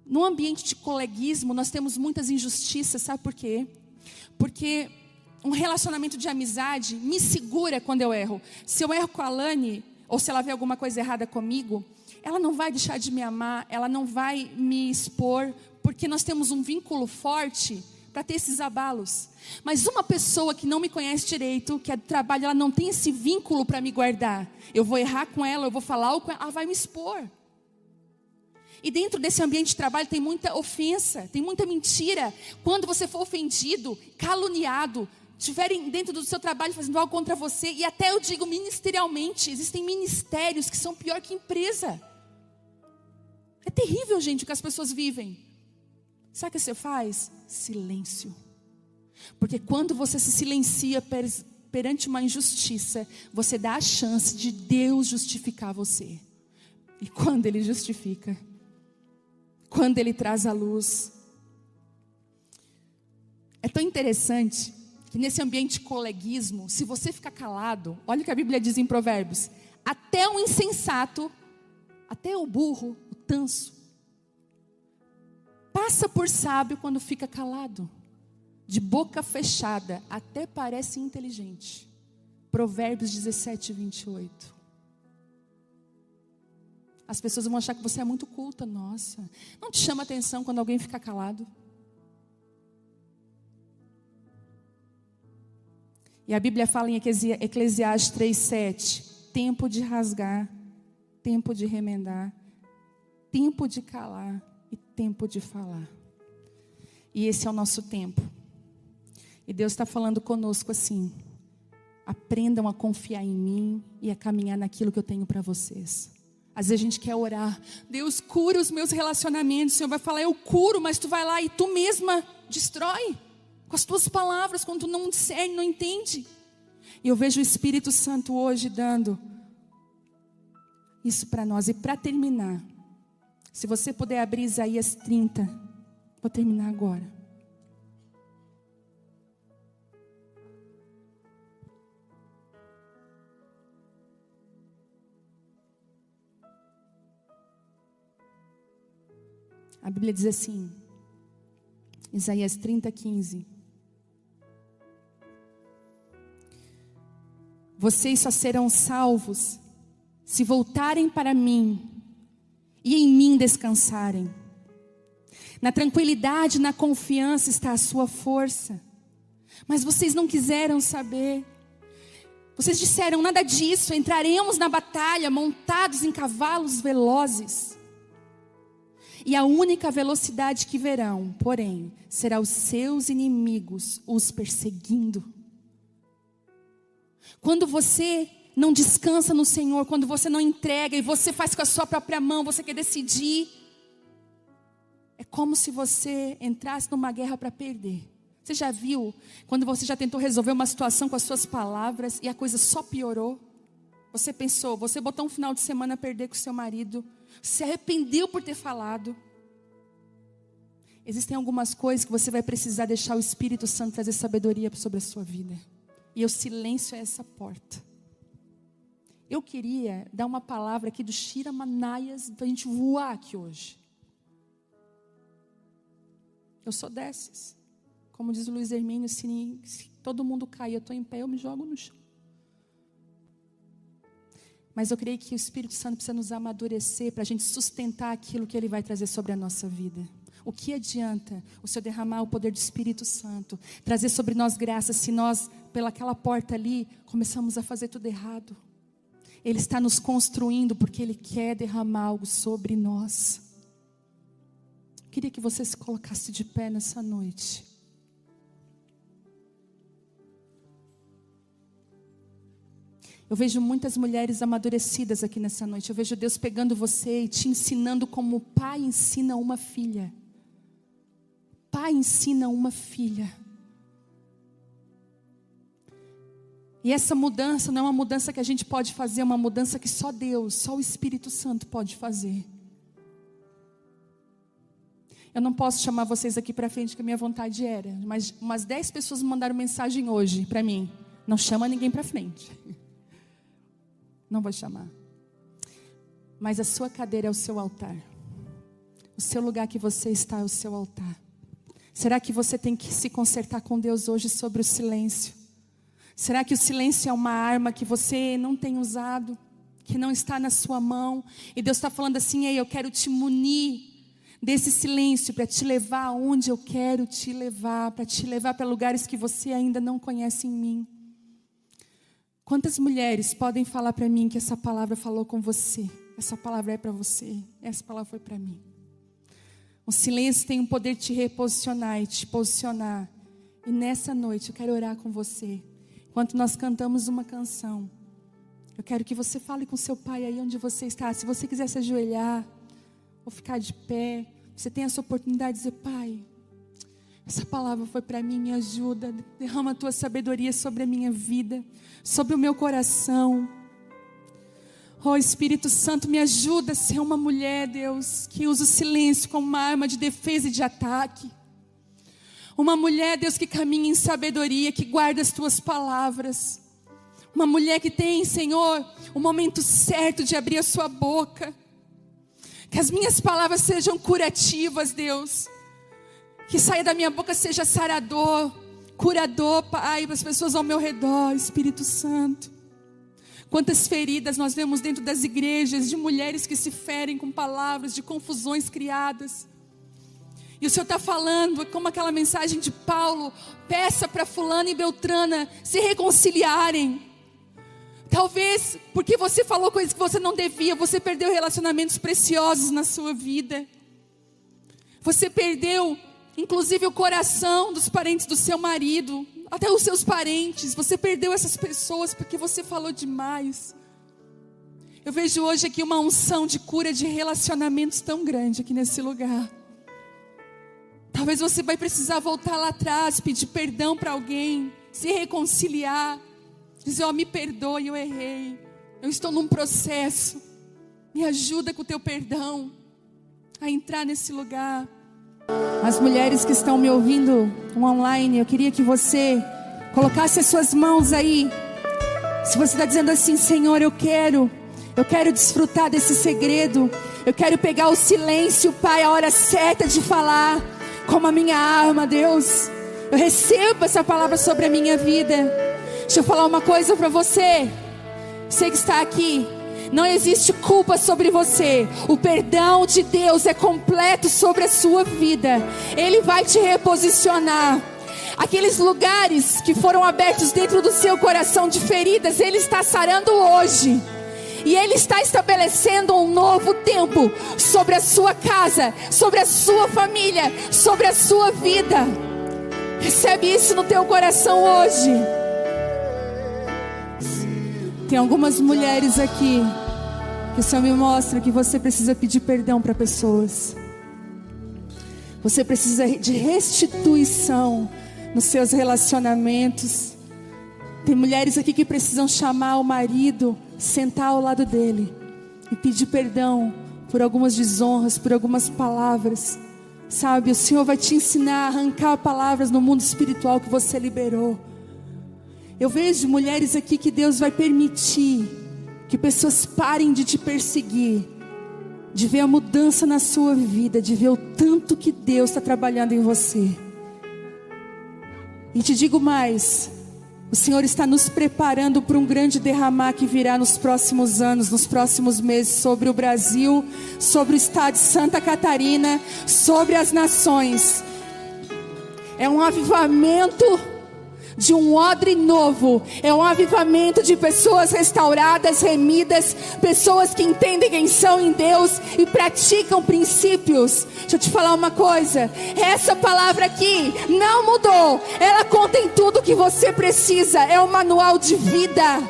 No ambiente de coleguismo, nós temos muitas injustiças, sabe por quê? Porque um relacionamento de amizade me segura quando eu erro. Se eu erro com a Alane, ou se ela vê alguma coisa errada comigo, ela não vai deixar de me amar, ela não vai me expor, porque nós temos um vínculo forte, para ter esses abalos. Mas uma pessoa que não me conhece direito, que é do trabalho, ela não tem esse vínculo para me guardar. Eu vou errar com ela, eu vou falar algo com ela, ela vai me expor. E dentro desse ambiente de trabalho tem muita ofensa, tem muita mentira. Quando você for ofendido, caluniado, estiverem dentro do seu trabalho fazendo algo contra você, e até eu digo ministerialmente, existem ministérios que são pior que empresa. É terrível, gente, o que as pessoas vivem. Sabe o que você faz? Silêncio. Porque quando você se silencia perante uma injustiça, você dá a chance de Deus justificar você. E quando Ele justifica, quando Ele traz a luz, é tão interessante que nesse ambiente de coleguismo, se você ficar calado, olha o que a Bíblia diz em Provérbios: até o insensato, até o burro, o tanso, passa por sábio quando fica calado. De boca fechada, até parece inteligente. Provérbios 17, 28. As pessoas vão achar que você é muito culta. Nossa, não te chama atenção quando alguém fica calado? E a Bíblia fala em Eclesiastes 3:7, tempo de rasgar, tempo de remendar, tempo de calar e tempo de falar. E esse é o nosso tempo. E Deus está falando conosco assim: aprendam a confiar em mim e a caminhar naquilo que eu tenho para vocês. Às vezes a gente quer orar, Deus cura os meus relacionamentos. O Senhor vai falar, eu curo, mas tu vai lá e tu mesma destrói com as tuas palavras, quando tu não discerne, não entende. E eu vejo o Espírito Santo hoje dando isso para nós. E para terminar, se você puder abrir Isaías 30, vou terminar agora. A Bíblia diz assim, Isaías 30:15. Vocês só serão salvos se voltarem para mim e em mim descansarem. Na tranquilidade, na confiança está a sua força. Mas vocês não quiseram saber. Vocês disseram, nada disso, entraremos na batalha montados em cavalos velozes. E a única velocidade que verão, porém, será os seus inimigos os perseguindo. Quando você não descansa no Senhor, quando você não entrega e você faz com a sua própria mão, você quer decidir, é como se você entrasse numa guerra para perder. Você já viu quando você já tentou resolver uma situação com as suas palavras e a coisa só piorou? Você pensou, você botou um final de semana a perder com o seu marido, se arrependeu por ter falado. Existem algumas coisas que você vai precisar deixar o Espírito Santo trazer sabedoria sobre a sua vida. E o silêncio é essa porta. Eu queria dar uma palavra aqui do Shira Manaias para a gente voar aqui hoje. Eu sou dessas. Como diz o Luiz Hermínio, se todo mundo cair, eu estou em pé, eu me jogo no chão. Mas eu creio que o Espírito Santo precisa nos amadurecer para a gente sustentar aquilo que Ele vai trazer sobre a nossa vida. O que adianta o Senhor derramar o poder do Espírito Santo, trazer sobre nós graça, se nós, pelaquela porta ali, começamos a fazer tudo errado? Ele está nos construindo porque Ele quer derramar algo sobre nós. Queria que você se colocasse de pé nessa noite. Eu vejo muitas mulheres amadurecidas aqui nessa noite. Eu vejo Deus pegando você e te ensinando como o pai ensina uma filha. Pai ensina uma filha. E essa mudança não é uma mudança que a gente pode fazer, é uma mudança que só Deus, só o Espírito Santo pode fazer. Eu não posso chamar vocês aqui para frente, que a minha vontade era, mas umas 10 pessoas me mandaram mensagem hoje para mim. Não chama ninguém para frente. Não vou chamar. Mas a sua cadeira é o seu altar. O seu lugar que você está é o seu altar. Será que você tem que se consertar com Deus hoje sobre o silêncio? Será que o silêncio é uma arma que você não tem usado? Que não está na sua mão? E Deus está falando assim, ei, eu quero te munir desse silêncio para te levar aonde eu quero te levar, para te levar para lugares que você ainda não conhece em mim. Quantas mulheres podem falar para mim que essa palavra falou com você? Essa palavra é para você, essa palavra foi para mim. O silêncio tem o poder de te reposicionar e te posicionar. E nessa noite eu quero orar com você. Enquanto nós cantamos uma canção, eu quero que você fale com seu pai aí onde você está. Se você quiser se ajoelhar ou ficar de pé, você tem essa oportunidade de dizer: Pai, essa palavra foi para mim, me ajuda. Derrama a tua sabedoria sobre a minha vida, sobre o meu coração. Oh, Espírito Santo, me ajuda a ser uma mulher, Deus, que usa o silêncio como uma arma de defesa e de ataque. Uma mulher, Deus, que caminha em sabedoria, que guarda as tuas palavras. Uma mulher que tem, Senhor, o momento certo de abrir a sua boca. Que as minhas palavras sejam curativas, Deus. Que saia da minha boca seja sarador, curador, Pai, para as pessoas ao meu redor, Espírito Santo. Quantas feridas nós vemos dentro das igrejas, de mulheres que se ferem com palavras, de confusões criadas. E o Senhor está falando, como aquela mensagem de Paulo: peça para fulana e beltrana se reconciliarem. Talvez porque você falou coisas que você não devia, você perdeu relacionamentos preciosos na sua vida. Você perdeu, inclusive, o coração dos parentes do seu marido, até os seus parentes. Você perdeu essas pessoas porque você falou demais. Eu vejo hoje aqui uma unção de cura de relacionamentos tão grande aqui nesse lugar. Talvez você vai precisar voltar lá atrás, pedir perdão para alguém, se reconciliar, dizer: ó, me perdoe, eu errei, eu estou num processo, me ajuda com o teu perdão a entrar nesse lugar. As mulheres que estão me ouvindo online, eu queria que você colocasse as suas mãos aí. Se você está dizendo assim: Senhor, eu quero desfrutar desse segredo, eu quero pegar o silêncio, Pai, a hora certa de falar, como a minha arma, Deus. Eu recebo essa palavra sobre a minha vida. Deixa eu falar uma coisa para você. Você que está aqui, não existe culpa sobre você. O perdão de Deus é completo sobre a sua vida. Ele vai te reposicionar. Aqueles lugares que foram abertos dentro do seu coração de feridas, Ele está sarando hoje. E Ele está estabelecendo um novo tempo sobre a sua casa, sobre a sua família, sobre a sua vida. Recebe isso no teu coração hoje. Tem algumas mulheres aqui que o Senhor me mostra que você precisa pedir perdão para pessoas. Você precisa de restituição nos seus relacionamentos. Tem mulheres aqui que precisam chamar o marido, sentar ao lado dele e pedir perdão por algumas desonras, por algumas palavras. Sabe, o Senhor vai te ensinar a arrancar palavras no mundo espiritual que você liberou. Eu vejo mulheres aqui que Deus vai permitir que pessoas parem de te perseguir, de ver a mudança na sua vida, de ver o tanto que Deus está trabalhando em você. E te digo mais: o Senhor está nos preparando para um grande derramar que virá nos próximos anos, nos próximos meses, sobre o Brasil, sobre o estado de Santa Catarina, sobre as nações. É um avivamento de um odre novo. É um avivamento de pessoas restauradas, remidas, pessoas que entendem quem são em Deus e praticam princípios. Deixa eu te falar uma coisa: essa palavra aqui não mudou. Ela contém tudo que você precisa. É um manual de vida.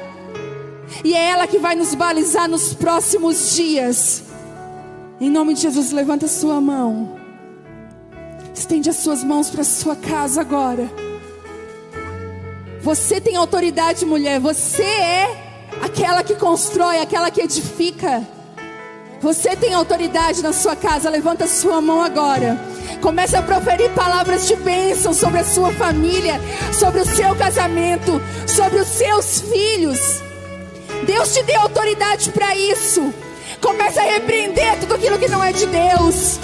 E é ela que vai nos balizar nos próximos dias. Em nome de Jesus, levanta a sua mão. Estende as suas mãos para a sua casa agora. Você tem autoridade, mulher. Você é aquela que constrói, aquela que edifica. Você tem autoridade na sua casa. Levanta a sua mão agora. Comece a proferir palavras de bênção sobre a sua família, sobre o seu casamento, sobre os seus filhos. Deus te deu autoridade para isso. Comece a repreender tudo aquilo que não é de Deus.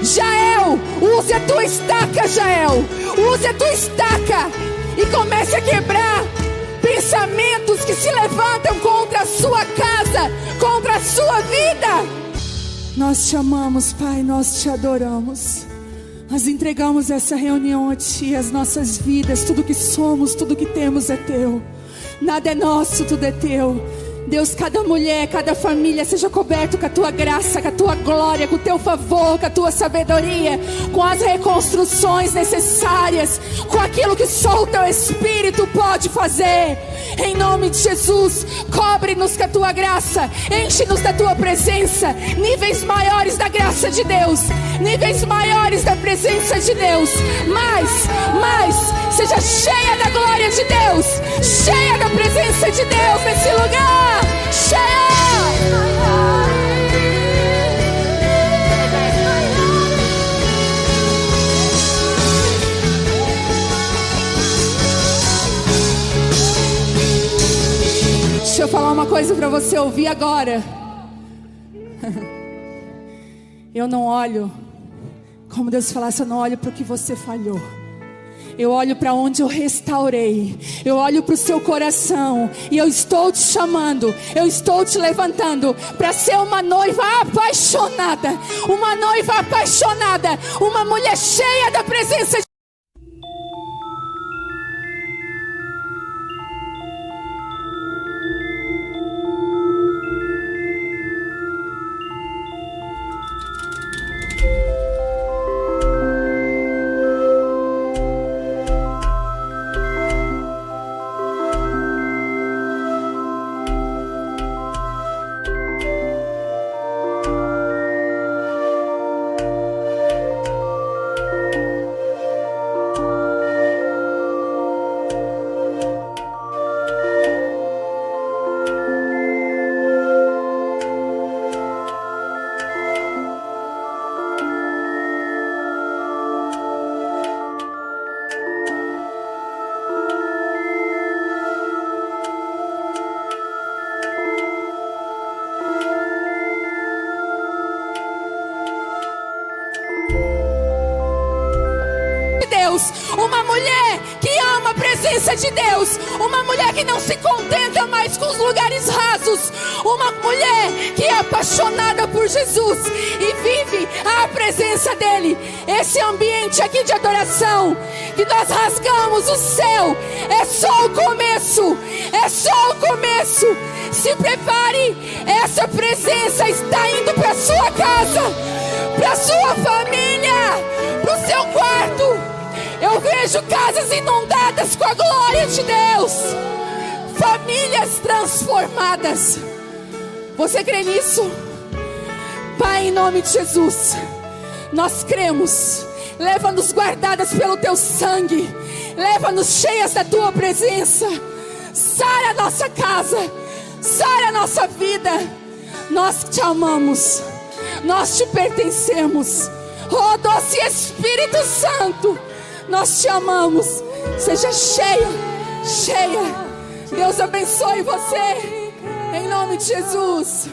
Jael, use a tua estaca, Jael. Use a tua estaca. E comece a quebrar pensamentos que se levantam contra a sua casa, contra a sua vida. Nós te amamos, Pai, nós te adoramos. Nós entregamos essa reunião a Ti, as nossas vidas, tudo que somos, tudo que temos é Teu. Nada é nosso, tudo é Teu. Deus, cada mulher, cada família seja coberto com a Tua graça, com a Tua glória, com o Teu favor, com a Tua sabedoria, com as reconstruções necessárias, com aquilo que só o Teu Espírito pode fazer. Em nome de Jesus, cobre-nos com a Tua graça, enche-nos da Tua presença, níveis maiores da graça de Deus, níveis maiores da presença de Deus. Mais, seja cheia da glória de Deus, cheia da presença de Deus nesse lugar. Deixa eu falar uma coisa para você ouvir agora. Eu não olho, como Deus falasse, eu não olho para o que você falhou. Eu olho para onde eu restaurei. Eu olho para o seu coração. E eu estou te chamando. Eu estou te levantando para ser uma noiva apaixonada. Uma noiva apaixonada. Uma mulher cheia da presença de Deus, uma mulher que ama a presença de Deus, uma mulher que não se contenta mais com os lugares rasos, uma mulher que é apaixonada por Jesus e vive a presença dele. Esse ambiente aqui de adoração que nós rasgamos o céu é só o começo, é só o começo. Se prepare, essa presença está indo para sua casa, para sua família, para o seu quarto. Eu vejo casas inundadas com a glória de Deus, famílias transformadas. Você crê nisso? Pai, em nome de Jesus, nós cremos. Leva-nos guardadas pelo Teu sangue, leva-nos cheias da Tua presença. Sara a nossa casa, sara a nossa vida. Nós Te amamos, nós Te pertencemos. Oh, doce Espírito Santo, nós Te amamos. Seja cheia, cheia. Deus abençoe você, em nome de Jesus.